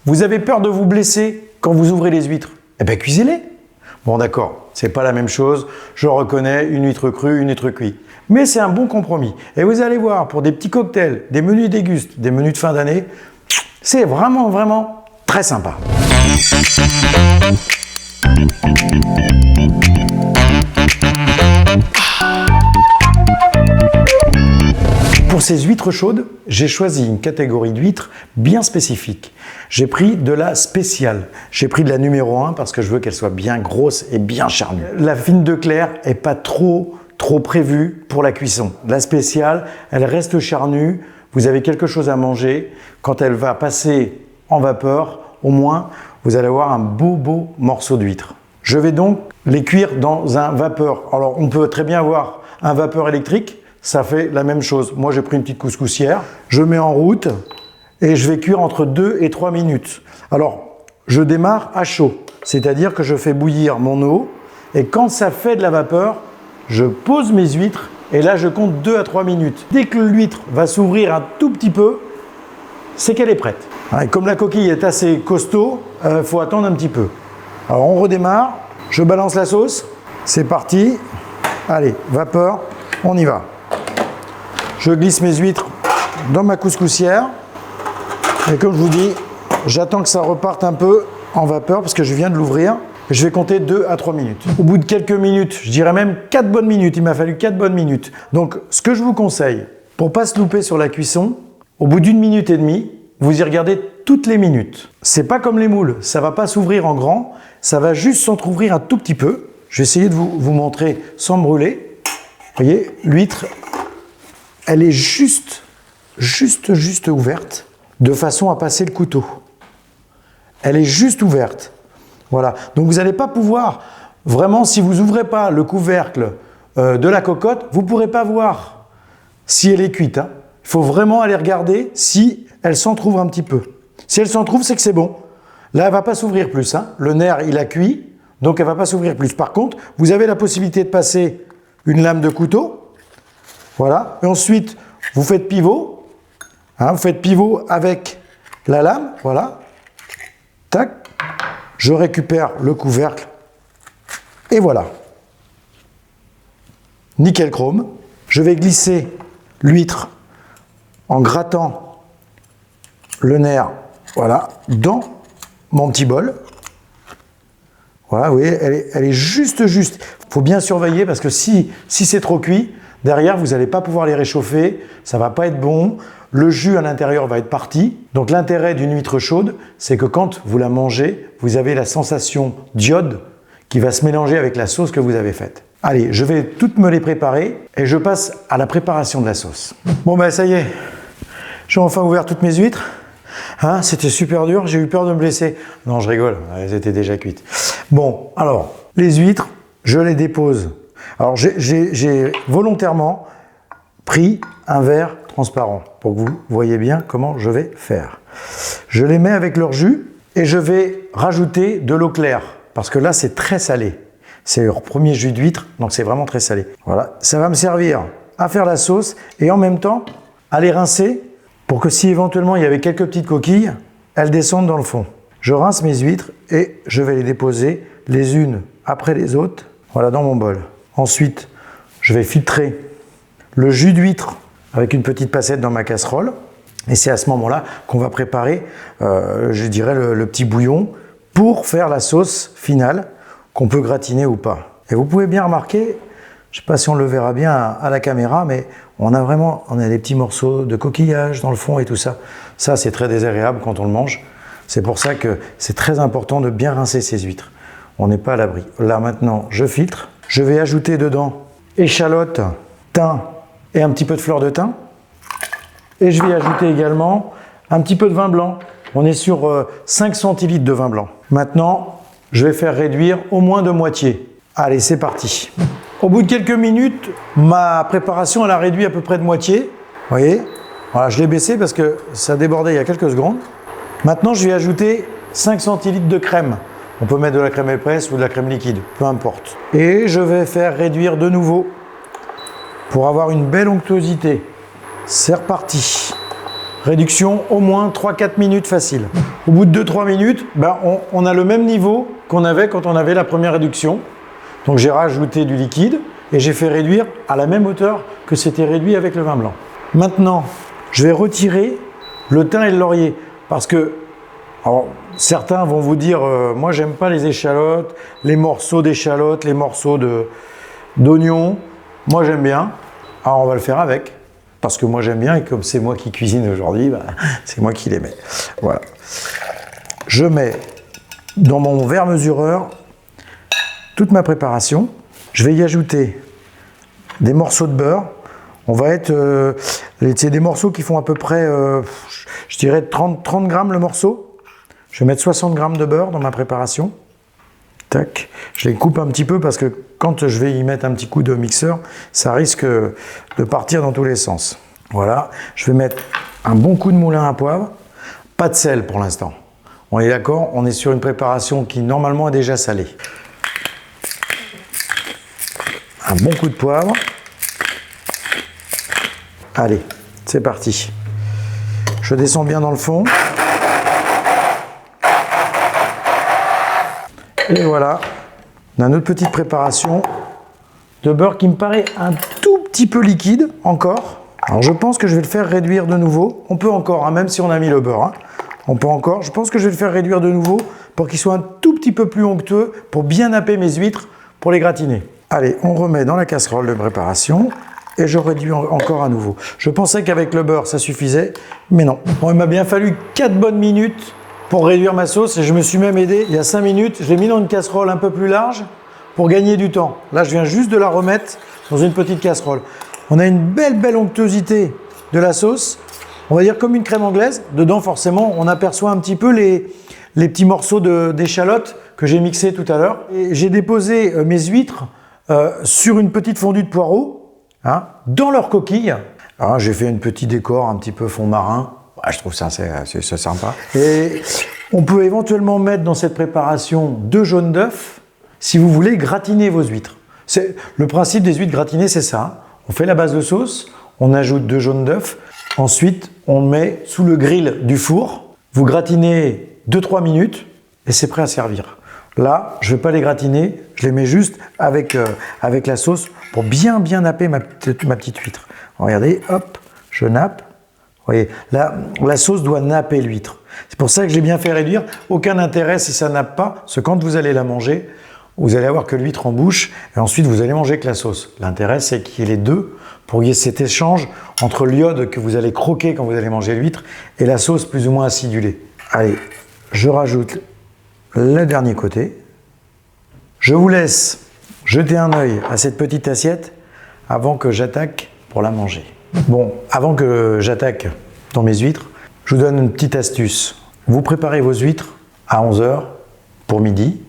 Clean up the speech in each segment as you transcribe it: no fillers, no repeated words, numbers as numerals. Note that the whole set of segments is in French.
Vous avez peur de vous blesser quand vous ouvrez les huîtres? Eh bien, cuisez-les. Bon, d'accord, c'est pas la même chose. Je reconnais, une huître crue, une huître cuite. Mais c'est un bon compromis. Et vous allez voir, pour des petits cocktails, des menus dégustes, des menus de fin d'année, c'est vraiment, vraiment très sympa. Pour ces huîtres chaudes, j'ai choisi une catégorie d'huîtres bien spécifique. J'ai pris de la spéciale. J'ai pris de la numéro 1 parce que je veux qu'elle soit bien grosse et bien charnue. La fine de Clair n'est pas trop prévue pour la cuisson. La spéciale, elle reste charnue. Vous avez quelque chose à manger. Quand elle va passer en vapeur, au moins, vous allez avoir un beau morceau d'huître. Je vais donc les cuire dans un vapeur. Alors, on peut très bien avoir un vapeur électrique. Ça fait la même chose. Moi, j'ai pris une petite couscoussière, je mets en route et je vais cuire entre 2 et 3 minutes. Alors, je démarre à chaud, c'est-à-dire que je fais bouillir mon eau et quand ça fait de la vapeur, je pose mes huîtres et là, je compte 2 à 3 minutes. Dès que l'huître va s'ouvrir un tout petit peu, c'est qu'elle est prête. Et comme la coquille est assez costaud, il faut attendre un petit peu. Alors, on redémarre, je balance la sauce, c'est parti. Allez, vapeur, on y va. Je glisse mes huîtres dans ma couscoussière et comme je vous dis, j'attends que ça reparte un peu en vapeur parce que je viens de l'ouvrir. Je vais compter 2 à 3 minutes. Au bout de quelques minutes, je dirais même 4 bonnes minutes, il m'a fallu 4 bonnes minutes. Donc ce que je vous conseille, pour ne pas se louper sur la cuisson, au bout d'1 minute et demie, vous y regardez toutes les minutes. C'est pas comme les moules, ça va pas s'ouvrir en grand, ça va juste s'entrouvrir un tout petit peu. Je vais essayer de vous montrer sans me brûler. Vous voyez, l'huître, elle est juste ouverte, de façon à passer le couteau. Elle est juste ouverte. Voilà. Donc vous n'allez pas pouvoir, vraiment, si vous n'ouvrez pas le couvercle de la cocotte, vous ne pourrez pas voir si elle est cuite. Hein. Il faut vraiment aller regarder si elle s'entrouvre un petit peu. Si elle s'entrouvre, c'est que c'est bon. Là, elle ne va pas s'ouvrir plus. Hein. Le nerf, il a cuit, donc elle ne va pas s'ouvrir plus. Par contre, vous avez la possibilité de passer une lame de couteau. Voilà. Et ensuite, vous faites pivot. Hein, vous faites pivot avec la lame. Voilà. Tac. Je récupère le couvercle. Et voilà. Nickel chrome. Je vais glisser l'huître en grattant le nerf, voilà, dans mon petit bol. Voilà, vous voyez, elle est juste. Il faut bien surveiller parce que si c'est trop cuit, derrière, vous n'allez pas pouvoir les réchauffer, ça ne va pas être bon, le jus à l'intérieur va être parti. Donc l'intérêt d'une huître chaude, c'est que quand vous la mangez, vous avez la sensation d'iode qui va se mélanger avec la sauce que vous avez faite. Allez, je vais toutes me les préparer et je passe à la préparation de la sauce. Bon ben ça y est, j'ai enfin ouvert toutes mes huîtres. Hein, c'était super dur, j'ai eu peur de me blesser. Non, je rigole, elles étaient déjà cuites. Bon, alors, les huîtres, je les dépose. Alors, j'ai volontairement pris un verre transparent pour que vous voyez bien comment je vais faire. Je les mets avec leur jus et je vais rajouter de l'eau claire parce que là, c'est très salé. C'est leur premier jus d'huître, donc c'est vraiment très salé. Voilà, ça va me servir à faire la sauce et en même temps à les rincer pour que si éventuellement il y avait quelques petites coquilles, elles descendent dans le fond. Je rince mes huîtres et je vais les déposer les unes après les autres, voilà, dans mon bol. Ensuite, je vais filtrer le jus d'huître avec une petite passette dans ma casserole. Et c'est à ce moment-là qu'on va préparer, je dirais, le petit bouillon pour faire la sauce finale qu'on peut gratiner ou pas. Et vous pouvez bien remarquer, je ne sais pas si on le verra bien à la caméra, mais on a des petits morceaux de coquillage dans le fond et tout ça. Ça, c'est très désagréable quand on le mange. C'est pour ça que c'est très important de bien rincer ses huîtres. On n'est pas à l'abri. Là, maintenant, je filtre. Je vais ajouter dedans échalote, thym et un petit peu de fleur de thym. Et je vais ajouter également un petit peu de vin blanc. On est sur 5 centilitres de vin blanc. Maintenant, je vais faire réduire au moins de moitié. Allez, c'est parti. Au bout de quelques minutes, ma préparation, elle a réduit à peu près de moitié. Vous voyez? Voilà, je l'ai baissé parce que ça débordait il y a quelques secondes. Maintenant, je vais ajouter 5 centilitres de crème. On peut mettre de la crème épaisse ou de la crème liquide, peu importe. Et je vais faire réduire de nouveau pour avoir une belle onctuosité. C'est reparti. Réduction au moins 3-4 minutes facile. Au bout de 2-3 minutes, ben, on a le même niveau qu'on avait quand on avait la première réduction. Donc j'ai rajouté du liquide et j'ai fait réduire à la même hauteur que c'était réduit avec le vin blanc. Maintenant, je vais retirer le thym et le laurier parce que alors, certains vont vous dire moi j'aime pas les échalotes, les morceaux d'échalotes, les morceaux d'oignons. Moi j'aime bien. Alors on va le faire avec parce que moi j'aime bien et comme c'est moi qui cuisine aujourd'hui, bah, c'est moi qui les mets. Voilà. Je mets dans mon verre mesureur toute ma préparation. Je vais y ajouter des morceaux de beurre. On va être, c'est des morceaux qui font à peu près, je dirais 30 grammes le morceau. Je vais mettre 60 grammes de beurre dans ma préparation. Tac. Je les coupe un petit peu parce que quand je vais y mettre un petit coup de mixeur, ça risque de partir dans tous les sens. Voilà. Je vais mettre un bon coup de moulin à poivre. Pas de sel pour l'instant. On est d'accord, on est sur une préparation qui normalement est déjà salée. Un bon coup de poivre. Allez, c'est parti. Je descends bien dans le fond. Et voilà, on a notre petite préparation de beurre qui me paraît un tout petit peu liquide encore. Alors je pense que je vais le faire réduire de nouveau. On peut encore, hein, même si on a mis le beurre, hein, on peut encore. Je pense que je vais le faire réduire de nouveau pour qu'il soit un tout petit peu plus onctueux, pour bien napper mes huîtres, pour les gratiner. Allez, on remet dans la casserole de préparation et je réduis encore à nouveau. Je pensais qu'avec le beurre, ça suffisait, mais non. Bon, il m'a bien fallu 4 bonnes minutes pour réduire ma sauce et je me suis même aidé. Il y a 5 minutes, je l'ai mis dans une casserole un peu plus large pour gagner du temps. Là, je viens juste de la remettre dans une petite casserole. On a une belle onctuosité de la sauce. On va dire comme une crème anglaise. Dedans, forcément, on aperçoit un petit peu les petits morceaux d'échalotes que j'ai mixés tout à l'heure. J'ai déposé mes huîtres sur une petite fondue de poireaux, hein, dans leur coquille. J'ai fait un petit décor un petit peu fond marin. Je trouve ça c'est sympa. Et on peut éventuellement mettre dans cette préparation 2 jaunes d'œufs si vous voulez gratiner vos huîtres. Le principe des huîtres gratinées, c'est ça. On fait la base de sauce, on ajoute 2 jaunes d'œufs. Ensuite, on met sous le grill du four. Vous gratinez 2-3 minutes et c'est prêt à servir. Là, je ne vais pas les gratiner, je les mets juste avec la sauce pour bien napper ma petite huître. Regardez, hop, je nappe. Vous voyez, là, la sauce doit napper l'huître. C'est pour ça que j'ai bien fait réduire. Aucun intérêt si ça nappe pas, parce que quand vous allez la manger, vous allez avoir que l'huître en bouche et ensuite vous allez manger que la sauce. L'intérêt, c'est qu'il y ait les deux pour qu'il y ait cet échange entre l'iode que vous allez croquer quand vous allez manger l'huître et la sauce plus ou moins acidulée. Allez, je rajoute le dernier côté. Je vous laisse jeter un œil à cette petite assiette avant que j'attaque pour la manger. Bon, avant que j'attaque dans mes huîtres, je vous donne une petite astuce. Vous préparez vos huîtres à 11 h pour midi.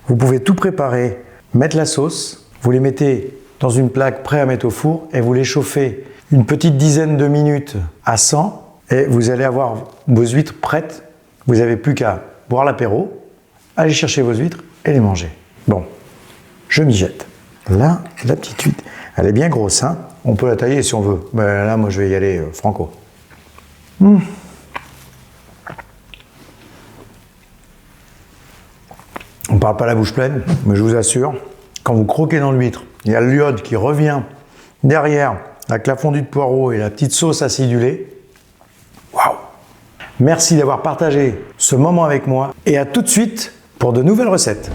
Vous pouvez tout préparer, mettre la sauce, vous les mettez dans une plaque prête à mettre au four et vous les chauffez une petite dizaine de minutes à 100 et vous allez avoir vos huîtres prêtes. Vous n'avez plus qu'à boire l'apéro, aller chercher vos huîtres et les manger. Bon, je m'y jette. Là, la petite huître, elle est bien grosse, hein. On peut la tailler si on veut. Mais là, moi, je vais y aller franco. On ne parle pas la bouche pleine, mais je vous assure, quand vous croquez dans l'huître, il y a l'iode qui revient derrière avec la fondue de poireaux et la petite sauce acidulée. Waouh! Merci d'avoir partagé ce moment avec moi et à tout de suite pour de nouvelles recettes.